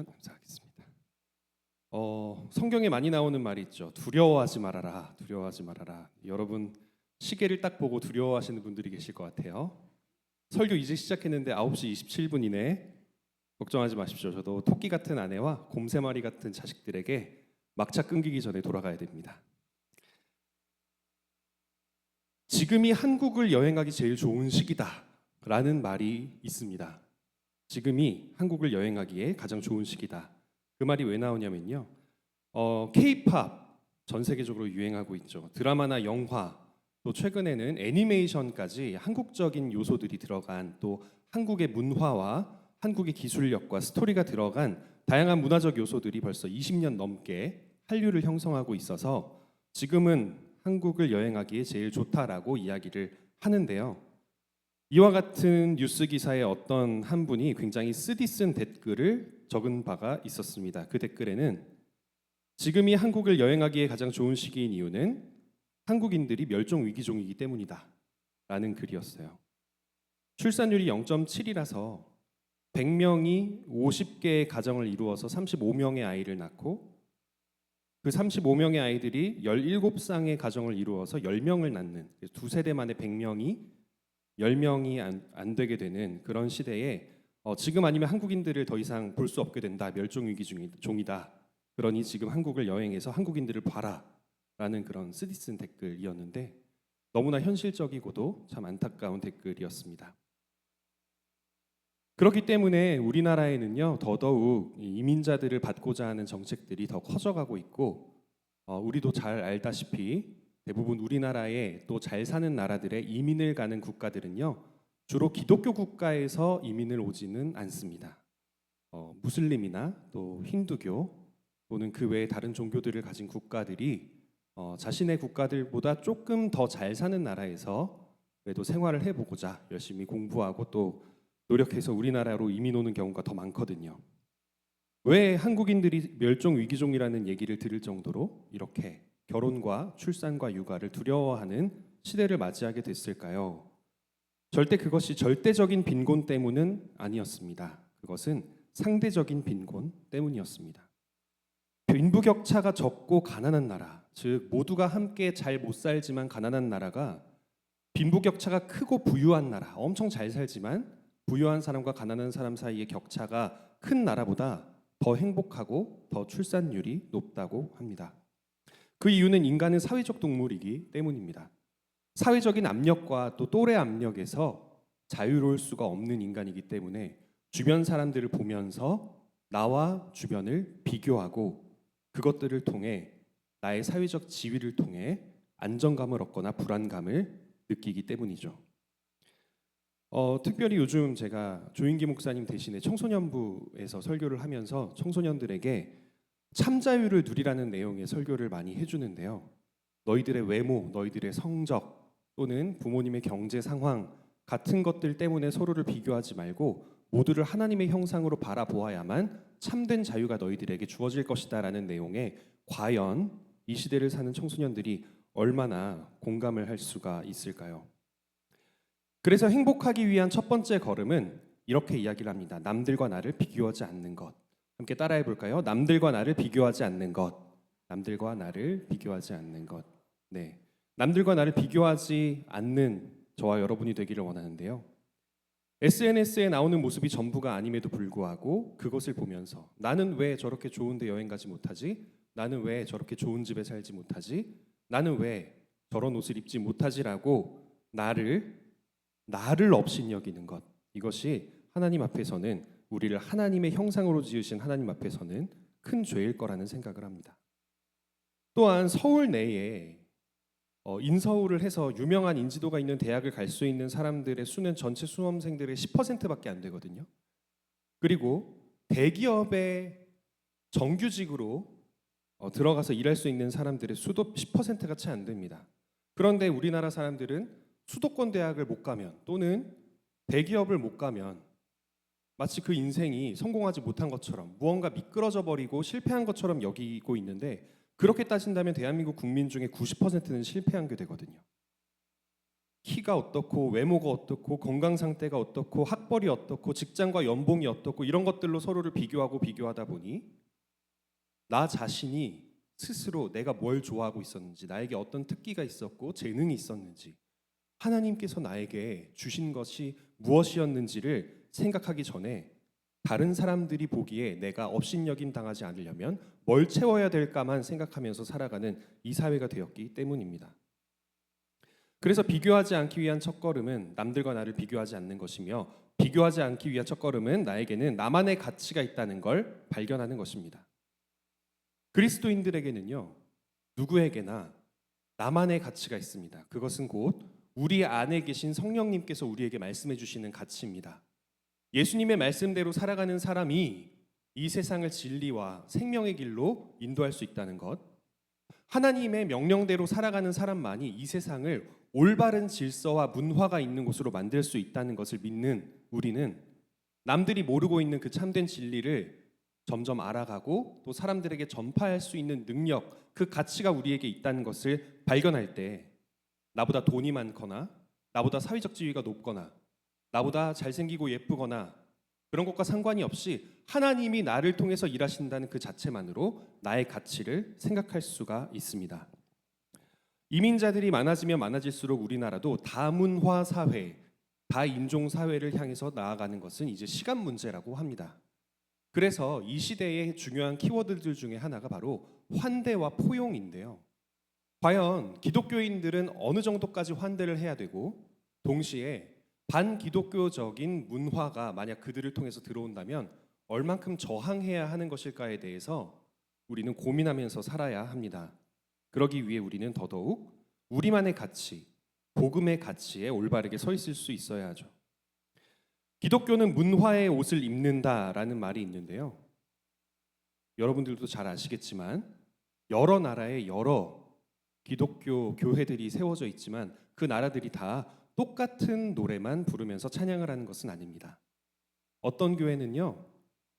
주시면 감사하겠습니다. 성경에 많이 나오는 말이 있죠. 두려워하지 말아라, 두려워하지 말아라. 여러분 시계를 딱 보고 두려워하시는 분들이 계실 것 같아요. 설교 이제 시작했는데 9시 27분이네. 걱정하지 마십시오. 저도 토끼 같은 아내와 곰새마리 같은 자식들에게 막차 끊기기 전에 돌아가야 됩니다. 지금이 한국을 여행하기 제일 좋은 시기다 라는 말이 있습니다. 지금이 한국을 여행하기에 가장 좋은 시기다. 그 말이 왜 나오냐면요. K-팝 전 세계적으로 유행하고 있죠. 드라마나 영화, 또 최근에는 애니메이션까지 한국적인 요소들이 들어간, 또 한국의 문화와 한국의 기술력과 스토리가 들어간 다양한 문화적 요소들이 벌써 20년 넘게 한류를 형성하고 있어서 지금은 한국을 여행하기에 제일 좋다라고 이야기를 하는데요. 이와 같은 뉴스 기사에 어떤 한 분이 굉장히 쓰디쓴 댓글을 적은 바가 있었습니다. 그 댓글에는 지금이 한국을 여행하기에 가장 좋은 시기인 이유는 한국인들이 멸종 위기종이기 때문이다 라는 글이었어요. 출산율이 0.7이라서 100명이 50개의 가정을 이루어서 35명의 아이를 낳고 그 35명의 아이들이 17쌍의 가정을 이루어서 10명을 낳는, 두 세대 만에 100명이 10명이 안 되게 되는 그런 시대에 지금 아니면 한국인들을 더 이상 볼 수 없게 된다. 멸종위기종이다. 그러니 지금 한국을 여행해서 한국인들을 봐라 라는 그런 쓰디쓴 댓글이었는데 너무나 현실적이고도 참 안타까운 댓글이었습니다. 그렇기 때문에 우리나라에는요, 더더욱 이민자들을 받고자 하는 정책들이 더 커져가고 있고, 우리도 잘 알다시피 대부분 우리나라에 또 잘 사는 나라들의 이민을 가는 국가들은요, 주로 기독교 국가에서 이민을 오지는 않습니다. 무슬림이나 또 힌두교 또는 그 외의 다른 종교들을 가진 국가들이 자신의 국가들보다 조금 더 잘 사는 나라에서 그래도 생활을 해보고자 열심히 공부하고 또 노력해서 우리나라로 이민 오는 경우가 더 많거든요. 왜 한국인들이 멸종 위기종이라는 얘기를 들을 정도로 이렇게 결혼과 출산과 육아를 두려워하는 시대를 맞이하게 됐을까요? 절대 그것이 절대적인 빈곤 때문은 아니었습니다. 그것은 상대적인 빈곤 때문이었습니다. 빈부격차가 적고 가난한 나라, 즉 모두가 함께 잘 못 살지만 가난한 나라가 빈부격차가 크고 부유한 나라, 엄청 잘 살지만 부유한 사람과 가난한 사람 사이의 격차가 큰 나라보다 더 행복하고 더 출산율이 높다고 합니다. 그 이유는 인간은 사회적 동물이기 때문입니다. 사회적인 압력과 또 또래 압력에서 자유로울 수가 없는 인간이기 때문에 주변 사람들을 보면서 나와 주변을 비교하고 그것들을 통해 나의 사회적 지위를 통해 안정감을 얻거나 불안감을 느끼기 때문이죠. 특별히 요즘 제가 조인기 목사님 대신에 청소년부에서 설교를 하면서 청소년들에게 참자유를 누리라는 내용의 설교를 많이 해주는데요. 너희들의 외모, 너희들의 성적 또는 부모님의 경제 상황 같은 것들 때문에 서로를 비교하지 말고 모두를 하나님의 형상으로 바라보아야만 참된 자유가 너희들에게 주어질 것이다 라는 내용에 과연 이 시대를 사는 청소년들이 얼마나 공감을 할 수가 있을까요? 그래서 행복하기 위한 첫 번째 걸음은 이렇게 이야기를 합니다. 남들과 나를 비교하지 않는 것. 함께 따라해 볼까요? 남들과 나를 비교하지 않는 것. 남들과 나를 비교하지 않는 것. 네, 남들과 나를 비교하지 않는 저와 여러분이 되기를 원하는데요. SNS에 나오는 모습이 전부가 아님에도 불구하고 그것을 보면서 나는 왜 저렇게 좋은데 여행 가지 못하지? 나는 왜 저렇게 좋은 집에 살지 못하지? 나는 왜 저런 옷을 입지 못하지라고 나를 업신여기는 것, 이것이 하나님 앞에서는, 우리를 하나님의 형상으로 지으신 하나님 앞에서는 큰 죄일 거라는 생각을 합니다. 또한 서울 내에 인서울을 해서 유명한 인지도가 있는 대학을 갈 수 있는 사람들의 수는 전체 수험생들의 10%밖에 안 되거든요. 그리고 대기업의 정규직으로 들어가서 일할 수 있는 사람들의 수도 10%가 채 안 됩니다. 그런데 우리나라 사람들은 수도권 대학을 못 가면 또는 대기업을 못 가면 마치 그 인생이 성공하지 못한 것처럼 무언가 미끄러져 버리고 실패한 것처럼 여기고 있는데, 그렇게 따진다면 대한민국 국민 중에 90%는 실패한 게 되거든요. 키가 어떻고 외모가 어떻고 건강 상태가 어떻고 학벌이 어떻고 직장과 연봉이 어떻고 이런 것들로 서로를 비교하다 보니 나 자신이 스스로 내가 뭘 좋아하고 있었는지, 나에게 어떤 특기가 있었고 재능이 있었는지, 하나님께서 나에게 주신 것이 무엇이었는지를 생각하기 전에 다른 사람들이 보기에 내가 업신여김 당하지 않으려면 뭘 채워야 될까만 생각하면서 살아가는 이 사회가 되었기 때문입니다. 그래서 비교하지 않기 위한 첫걸음은 남들과 나를 비교하지 않는 것이며, 비교하지 않기 위한 첫걸음은 나에게는 나만의 가치가 있다는 걸 발견하는 것입니다. 그리스도인들에게는요, 누구에게나 나만의 가치가 있습니다. 그것은 곧 우리 안에 계신 성령님께서 우리에게 말씀해 주시는 가치입니다. 예수님의 말씀대로 살아가는 사람이 이 세상을 진리와 생명의 길로 인도할 수 있다는 것, 하나님의 명령대로 살아가는 사람만이 이 세상을 올바른 질서와 문화가 있는 곳으로 만들 수 있다는 것을 믿는 우리는 남들이 모르고 있는 그 참된 진리를 점점 알아가고 또 사람들에게 전파할 수 있는 능력, 그 가치가 우리에게 있다는 것을 발견할 때 나보다 돈이 많거나 나보다 사회적 지위가 높거나 나보다 잘생기고 예쁘거나 그런 것과 상관이 없이 하나님이 나를 통해서 일하신다는 그 자체만으로 나의 가치를 생각할 수가 있습니다. 이민자들이 많아지면 많아질수록 우리나라도 다문화 사회, 다인종 사회를 향해서 나아가는 것은 이제 시간 문제라고 합니다. 그래서 이 시대의 중요한 키워드들 중에 하나가 바로 환대와 포용인데요. 과연 기독교인들은 어느 정도까지 환대를 해야 되고, 동시에 반기독교적인 문화가 만약 그들을 통해서 들어온다면 얼만큼 저항해야 하는 것일까에 대해서 우리는 고민하면서 살아야 합니다. 그러기 위해 우리는 더더욱 우리만의 가치, 복음의 가치에 올바르게 서 있을 수 있어야 하죠. 기독교는 문화의 옷을 입는다라는 말이 있는데요. 여러분들도 잘 아시겠지만 여러 나라의 여러 기독교 교회들이 세워져 있지만 그 나라들이 다 똑같은 노래만 부르면서 찬양을 하는 것은 아닙니다. 어떤 교회는요,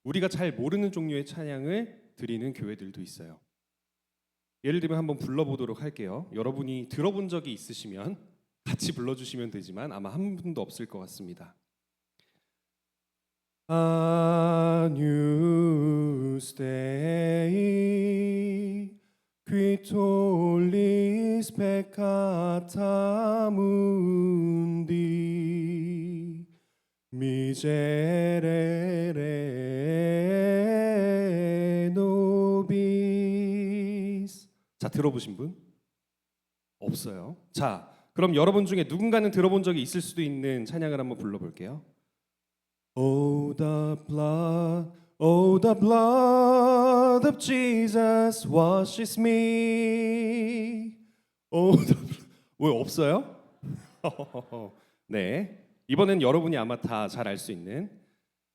우리가 잘 모르는 종류의 찬양을 드리는 교회들도 있어요. 예를 들면 한번 불러보도록 할게요. 여러분이 들어본 적이 있으시면 같이 불러주시면 되지만 아마 한 분도 없을 것 같습니다. Agnus Dei, qui tollis peccata mundi, miserere nobis. 자, 들어보신 분? 없어요. 자, 그럼 여러분 중에 누군가는 들어본 적이 있을 수도 있는 찬양을 한번 불러볼게요. Oh the blood of Jesus washes me. 왜 없어요? 네, 이번엔 여러분이 아마 다 잘 알 수 있는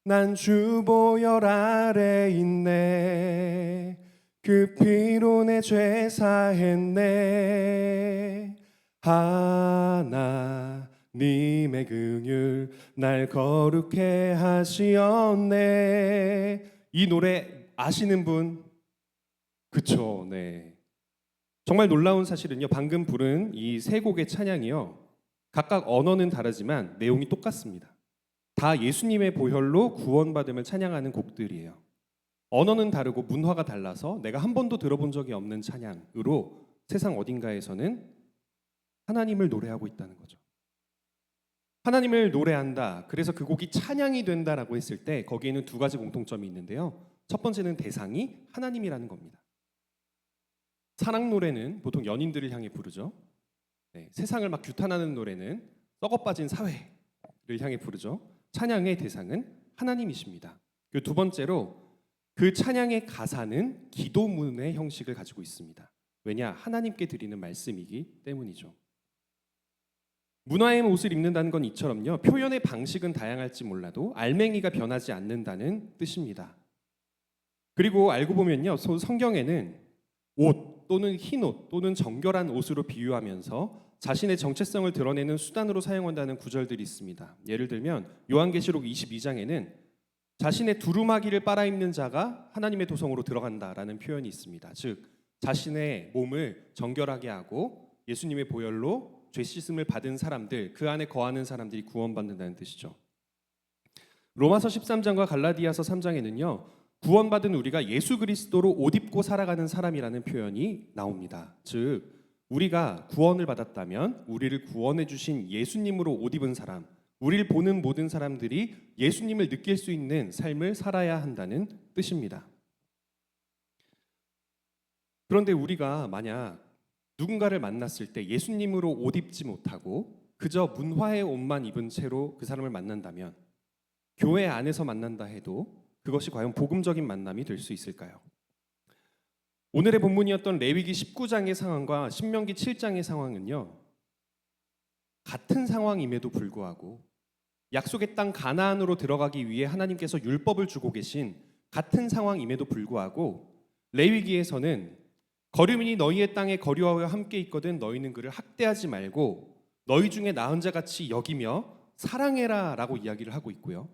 난 주 보혈 아래 있네. 그 피로 내 죄 사했네. 하나님의 긍휼 날 거룩해 하시었네. 이 노래 아시는 분? 그쵸, 네. 정말 놀라운 사실은요, 방금 부른 이 세 곡의 찬양이요, 각각 언어는 다르지만 내용이 똑같습니다. 다 예수님의 보혈로 구원받음을 찬양하는 곡들이에요. 언어는 다르고 문화가 달라서 내가 한 번도 들어본 적이 없는 찬양으로 세상 어딘가에서는 하나님을 노래하고 있다는 거죠. 하나님을 노래한다, 그래서 그 곡이 찬양이 된다라고 했을 때 거기에는 두 가지 공통점이 있는데요. 첫 번째는 대상이 하나님이라는 겁니다. 사랑 노래는 보통 연인들을 향해 부르죠. 네, 세상을 막 규탄하는 노래는 썩어빠진 사회를 향해 부르죠. 찬양의 대상은 하나님이십니다. 그리고 두 번째로 그 찬양의 가사는 기도문의 형식을 가지고 있습니다. 왜냐? 하나님께 드리는 말씀이기 때문이죠. 문화의 옷을 입는다는 건 이처럼요, 표현의 방식은 다양할지 몰라도 알맹이가 변하지 않는다는 뜻입니다. 그리고 알고 보면요, 성경에는 옷 또는 흰 옷 또는 정결한 옷으로 비유하면서 자신의 정체성을 드러내는 수단으로 사용한다는 구절들이 있습니다. 예를 들면 요한계시록 22장에는 자신의 두루마기를 빨아입는 자가 하나님의 도성으로 들어간다라는 표현이 있습니다. 즉 자신의 몸을 정결하게 하고 예수님의 보혈로 죄 씻음을 받은 사람들, 그 안에 거하는 사람들이 구원받는다는 뜻이죠. 로마서 13장과 갈라디아서 3장에는요. 구원받은 우리가 예수 그리스도로 옷 입고 살아가는 사람이라는 표현이 나옵니다. 즉 우리가 구원을 받았다면 우리를 구원해 주신 예수님으로 옷 입은 사람, 우리를 보는 모든 사람들이 예수님을 느낄 수 있는 삶을 살아야 한다는 뜻입니다. 그런데 우리가 만약 누군가를 만났을 때 예수님으로 옷 입지 못하고 그저 문화의 옷만 입은 채로 그 사람을 만난다면, 교회 안에서 만난다 해도 그것이 과연 복음적인 만남이 될 수 있을까요? 오늘의 본문이었던 레위기 19장의 상황과 신명기 7장의 상황은요, 같은 상황임에도 불구하고 약속의 땅 가나안으로 들어가기 위해 하나님께서 율법을 주고 계신 같은 상황임에도 불구하고 레위기에서는 거류민이 너희의 땅에 거류하여 함께 있거든 너희는 그를 학대하지 말고 너희 중에 나은 자 같이 여기며 사랑해라 라고 이야기를 하고 있고요.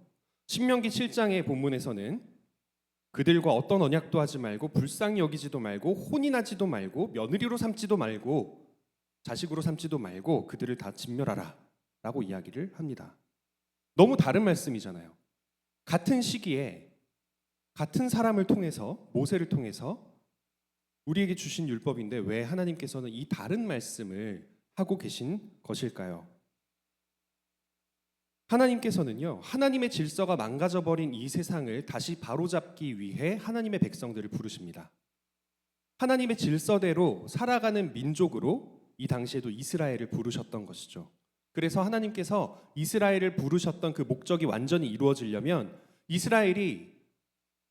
신명기 7장의 본문에서는 그들과 어떤 언약도 하지 말고 불쌍히 여기지도 말고 혼인하지도 말고 며느리로 삼지도 말고 자식으로 삼지도 말고 그들을 다 진멸하라 라고 이야기를 합니다. 너무 다른 말씀이잖아요. 같은 시기에 같은 사람을 통해서, 모세를 통해서 우리에게 주신 율법인데 왜 하나님께서는 이 다른 말씀을 하고 계신 것일까요? 하나님께서는요, 하나님의 질서가 망가져버린 이 세상을 다시 바로잡기 위해 하나님의 백성들을 부르십니다. 하나님의 질서대로 살아가는 민족으로 이 당시에도 이스라엘을 부르셨던 것이죠. 그래서 하나님께서 이스라엘을 부르셨던 그 목적이 완전히 이루어지려면 이스라엘이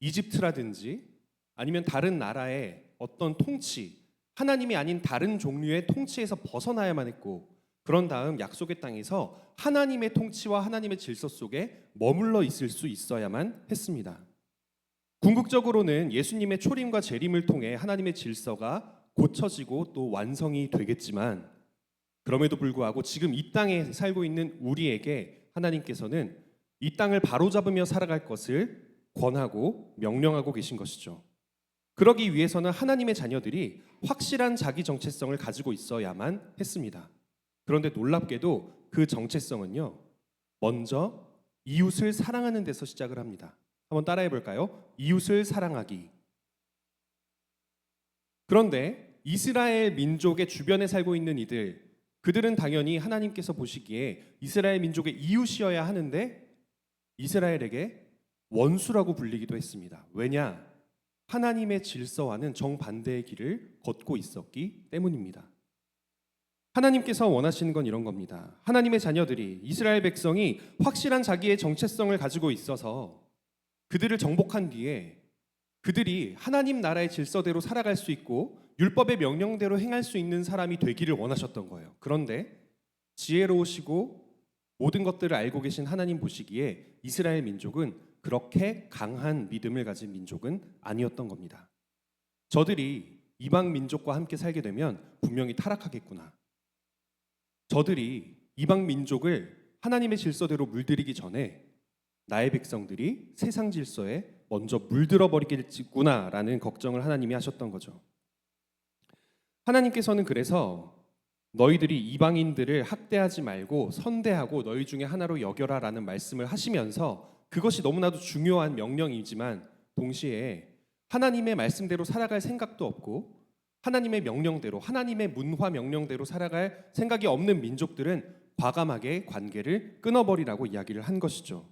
이집트라든지 아니면 다른 나라의 어떤 통치, 하나님이 아닌 다른 종류의 통치에서 벗어나야만 했고, 그런 다음 약속의 땅에서 하나님의 통치와 하나님의 질서 속에 머물러 있을 수 있어야만 했습니다. 궁극적으로는 예수님의 초림과 재림을 통해 하나님의 질서가 고쳐지고 또 완성이 되겠지만, 그럼에도 불구하고 지금 이 땅에 살고 있는 우리에게 하나님께서는 이 땅을 바로잡으며 살아갈 것을 권하고 명령하고 계신 것이죠. 그러기 위해서는 하나님의 자녀들이 확실한 자기 정체성을 가지고 있어야만 했습니다. 그런데 놀랍게도 그 정체성은요, 먼저 이웃을 사랑하는 데서 시작을 합니다. 한번 따라해 볼까요? 이웃을 사랑하기. 그런데 이스라엘 민족의 주변에 살고 있는 이들, 그들은 당연히 하나님께서 보시기에 이스라엘 민족의 이웃이어야 하는데 이스라엘에게 원수라고 불리기도 했습니다. 왜냐? 하나님의 질서와는 정반대의 길을 걷고 있었기 때문입니다. 하나님께서 원하시는 건 이런 겁니다. 하나님의 자녀들이, 이스라엘 백성이 확실한 자기의 정체성을 가지고 있어서 그들을 정복한 뒤에 그들이 하나님 나라의 질서대로 살아갈 수 있고 율법의 명령대로 행할 수 있는 사람이 되기를 원하셨던 거예요. 그런데 지혜로우시고 모든 것들을 알고 계신 하나님 보시기에 이스라엘 민족은 그렇게 강한 믿음을 가진 민족은 아니었던 겁니다. 저들이 이방 민족과 함께 살게 되면 분명히 타락하겠구나. 저들이 이방 민족을 하나님의 질서대로 물들이기 전에 나의 백성들이 세상 질서에 먼저 물들어 버리겠구나라는 걱정을 하나님이 하셨던 거죠. 하나님께서는 그래서 너희들이 이방인들을 학대하지 말고 선대하고 너희 중에 하나로 여겨라라는 말씀을 하시면서, 그것이 너무나도 중요한 명령이지만 동시에 하나님의 말씀대로 살아갈 생각도 없고 하나님의 명령대로, 하나님의 문화 명령대로 살아갈 생각이 없는 민족들은 과감하게 관계를 끊어버리라고 이야기를 한 것이죠.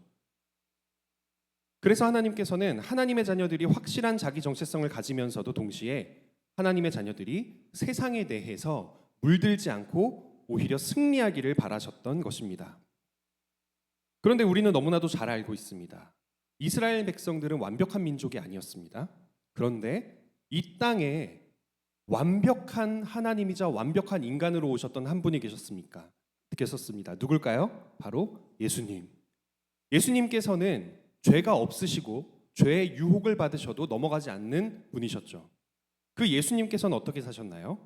그래서 하나님께서는 하나님의 자녀들이 확실한 자기 정체성을 가지면서도 동시에 하나님의 자녀들이 세상에 대해서 물들지 않고 오히려 승리하기를 바라셨던 것입니다. 그런데 우리는 너무나도 잘 알고 있습니다. 이스라엘 백성들은 완벽한 민족이 아니었습니다. 그런데 이 땅에 완벽한 하나님이자 완벽한 인간으로 오셨던 한 분이 계셨습니다. 누굴까요? 바로 예수님. 예수님께서는 죄가 없으시고 죄의 유혹을 받으셔도 넘어가지 않는 분이셨죠. 그 예수님께서는 어떻게 사셨나요?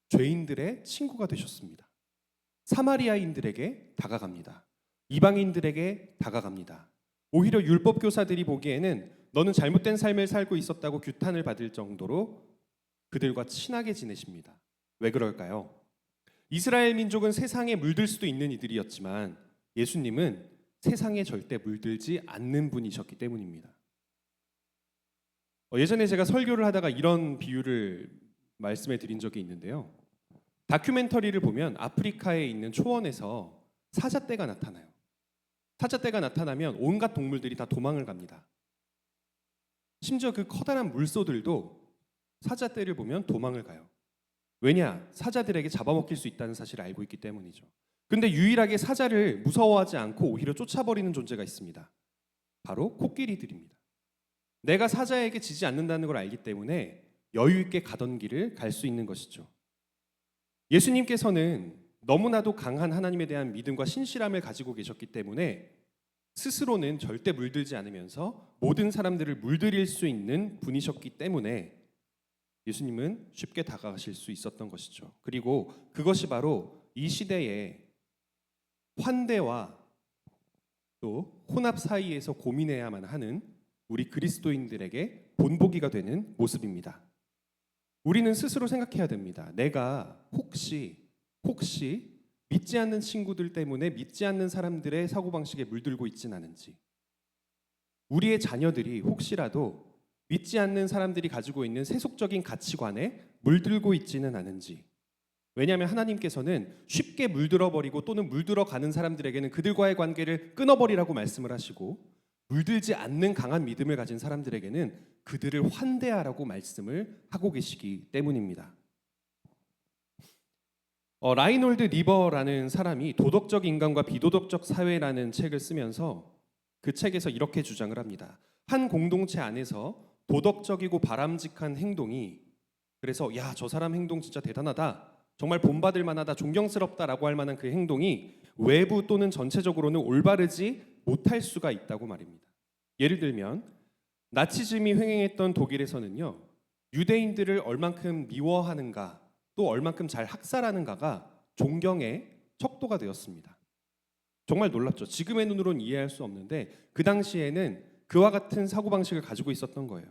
죄인들의 친구가 되셨습니다. 사마리아인들에게 다가갑니다. 이방인들에게 다가갑니다. 오히려 율법 교사들이 보기에는 너는 잘못된 삶을 살고 있었다고 규탄을 받을 정도로 그들과 친하게 지내십니다. 왜 그럴까요? 이스라엘 민족은 세상에 물들 수도 있는 이들이었지만 예수님은 세상에 절대 물들지 않는 분이셨기 때문입니다. 예전에 제가 설교를 하다가 이런 비유를 말씀해 드린 적이 있는데요. 다큐멘터리를 보면 아프리카에 있는 초원에서 사자떼가 나타나요. 사자떼가 나타나면 온갖 동물들이 다 도망을 갑니다. 심지어 그 커다란 물소들도 사자떼를 보면 도망을 가요. 왜냐? 사자들에게 잡아먹힐 수 있다는 사실을 알고 있기 때문이죠. 근데 유일하게 사자를 무서워하지 않고 오히려 쫓아버리는 존재가 있습니다. 바로 코끼리들입니다. 내가 사자에게 지지 않는다는 걸 알기 때문에 여유 있게 가던 길을 갈 수 있는 것이죠. 예수님께서는 너무나도 강한 하나님에 대한 믿음과 신실함을 가지고 계셨기 때문에 스스로는 절대 물들지 않으면서 모든 사람들을 물들일 수 있는 분이셨기 때문에 예수님은 쉽게 다가가실 수 있었던 것이죠. 그리고 그것이 바로 이 시대의 환대와 또 혼합 사이에서 고민해야만 하는 우리 그리스도인들에게 본보기가 되는 모습입니다. 우리는 스스로 생각해야 됩니다. 내가 혹시 믿지 않는 친구들 때문에 믿지 않는 사람들의 사고방식에 물들고 있진 않은지, 우리의 자녀들이 혹시라도 믿지 않는 사람들이 가지고 있는 세속적인 가치관에 물들고 있지는 않은지. 왜냐하면 하나님께서는 쉽게 물들어버리고 또는 물들어가는 사람들에게는 그들과의 관계를 끊어버리라고 말씀을 하시고, 물들지 않는 강한 믿음을 가진 사람들에게는 그들을 환대하라고 말씀을 하고 계시기 때문입니다. 라이놀드 리버라는 사람이 도덕적 인간과 비도덕적 사회라는 책을 쓰면서 그 책에서 이렇게 주장을 합니다. 한 공동체 안에서 도덕적이고 바람직한 행동이, 그래서 야, 저 사람 행동 진짜 대단하다, 정말 본받을 만하다, 존경스럽다라고 할 만한 그 행동이 외부 또는 전체적으로는 올바르지 못할 수가 있다고 말입니다. 예를 들면 나치즘이 횡행했던 독일에서는요, 유대인들을 얼만큼 미워하는가 또 얼만큼 잘 학살하는가가 존경의 척도가 되었습니다. 정말 놀랍죠. 지금의 눈으로는 이해할 수 없는데 그 당시에는 그와 같은 사고방식을 가지고 있었던 거예요.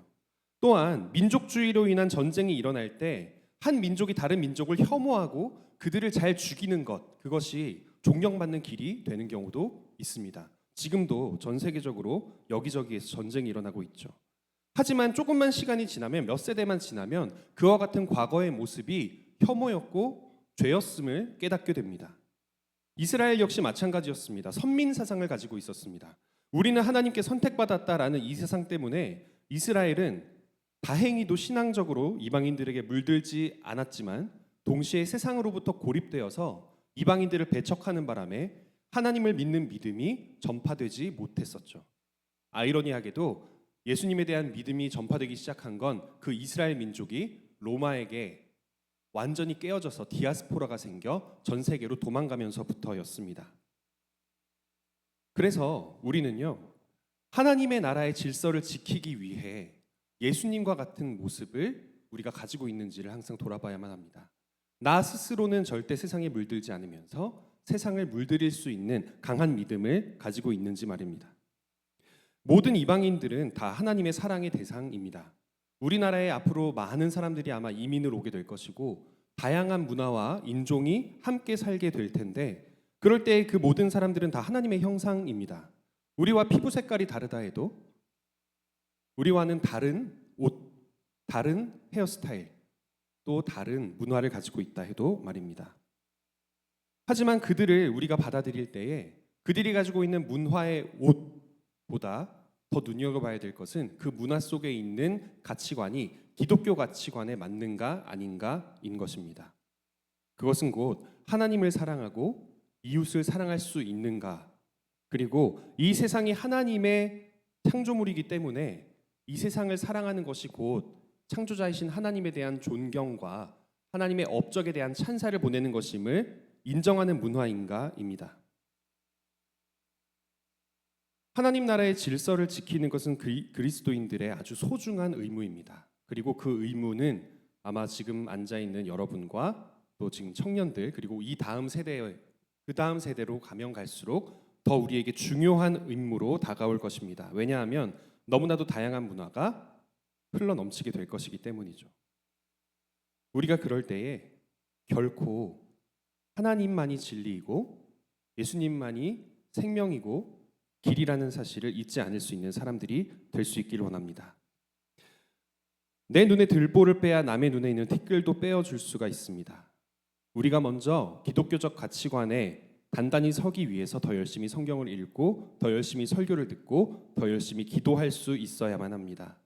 또한 민족주의로 인한 전쟁이 일어날 때 한 민족이 다른 민족을 혐오하고 그들을 잘 죽이는 것, 그것이 존경받는 길이 되는 경우도 있습니다. 지금도 전 세계적으로 여기저기에서 전쟁이 일어나고 있죠. 하지만 조금만 시간이 지나면, 몇 세대만 지나면 그와 같은 과거의 모습이 혐오였고 죄였음을 깨닫게 됩니다. 이스라엘 역시 마찬가지였습니다. 선민 사상을 가지고 있었습니다. 우리는 하나님께 선택받았다라는 이 세상 때문에 이스라엘은 다행히도 신앙적으로 이방인들에게 물들지 않았지만 동시에 세상으로부터 고립되어서 이방인들을 배척하는 바람에 하나님을 믿는 믿음이 전파되지 못했었죠. 아이러니하게도 예수님에 대한 믿음이 전파되기 시작한 건 그 이스라엘 민족이 로마에게 완전히 깨어져서 디아스포라가 생겨 전 세계로 도망가면서부터였습니다. 그래서 우리는요, 하나님의 나라의 질서를 지키기 위해 예수님과 같은 모습을 우리가 가지고 있는지를 항상 돌아봐야만 합니다. 나 스스로는 절대 세상에 물들지 않으면서 세상을 물들일 수 있는 강한 믿음을 가지고 있는지 말입니다. 모든 이방인들은 다 하나님의 사랑의 대상입니다. 우리나라에 앞으로 많은 사람들이 아마 이민을 오게 될 것이고 다양한 문화와 인종이 함께 살게 될 텐데, 그럴 때 그 모든 사람들은 다 하나님의 형상입니다. 우리와 피부 색깔이 다르다 해도, 우리와는 다른 옷, 다른 헤어스타일, 또 다른 문화를 가지고 있다 해도 말입니다. 하지만 그들을 우리가 받아들일 때에 그들이 가지고 있는 문화의 옷보다 더 눈여겨봐야 될 것은 그 문화 속에 있는 가치관이 기독교 가치관에 맞는가 아닌가인 것입니다. 그것은 곧 하나님을 사랑하고 이웃을 사랑할 수 있는가, 그리고 이 세상이 하나님의 창조물이기 때문에 이 세상을 사랑하는 것이 곧 창조자이신 하나님에 대한 존경과 하나님의 업적에 대한 찬사를 보내는 것임을 인정하는 문화인가입니다. 하나님 나라의 질서를 지키는 것은 그리스도인들의 아주 소중한 의무입니다. 그리고 그 의무는 아마 지금 앉아있는 여러분과 또 지금 청년들, 그리고 이 다음 세대, 그 다음 세대로 가면 갈수록 더 우리에게 중요한 의무로 다가올 것입니다. 왜냐하면 너무나도 다양한 문화가 흘러 넘치게 될 것이기 때문이죠. 우리가 그럴 때에 결코 하나님만이 진리이고 예수님만이 생명이고 길이라는 사실을 잊지 않을 수 있는 사람들이 될 수 있기를 원합니다. 내 눈에 들보를 빼야 남의 눈에 있는 티끌도 빼어줄 수가 있습니다. 우리가 먼저 기독교적 가치관에 단단히 서기 위해서 더 열심히 성경을 읽고 더 열심히 설교를 듣고 더 열심히 기도할 수 있어야만 합니다.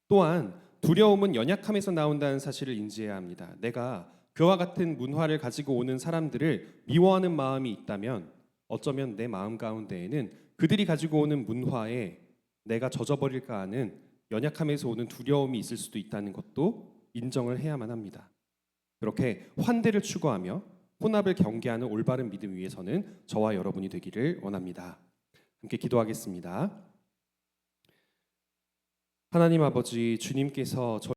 또한 두려움은 연약함에서 나온다는 사실을 인지해야 합니다. 내가 그와 같은 문화를 가지고 오는 사람들을 미워하는 마음이 있다면 어쩌면 내 마음 가운데에는 그들이 가지고 오는 문화에 내가 젖어버릴까 하는 연약함에서 오는 두려움이 있을 수도 있다는 것도 인정을 해야만 합니다. 그렇게 환대를 추구하며 혼합을 경계하는 올바른 믿음 위해서는 저와 여러분이 되기를 원합니다. 함께 기도하겠습니다. 하나님 아버지, 주님께서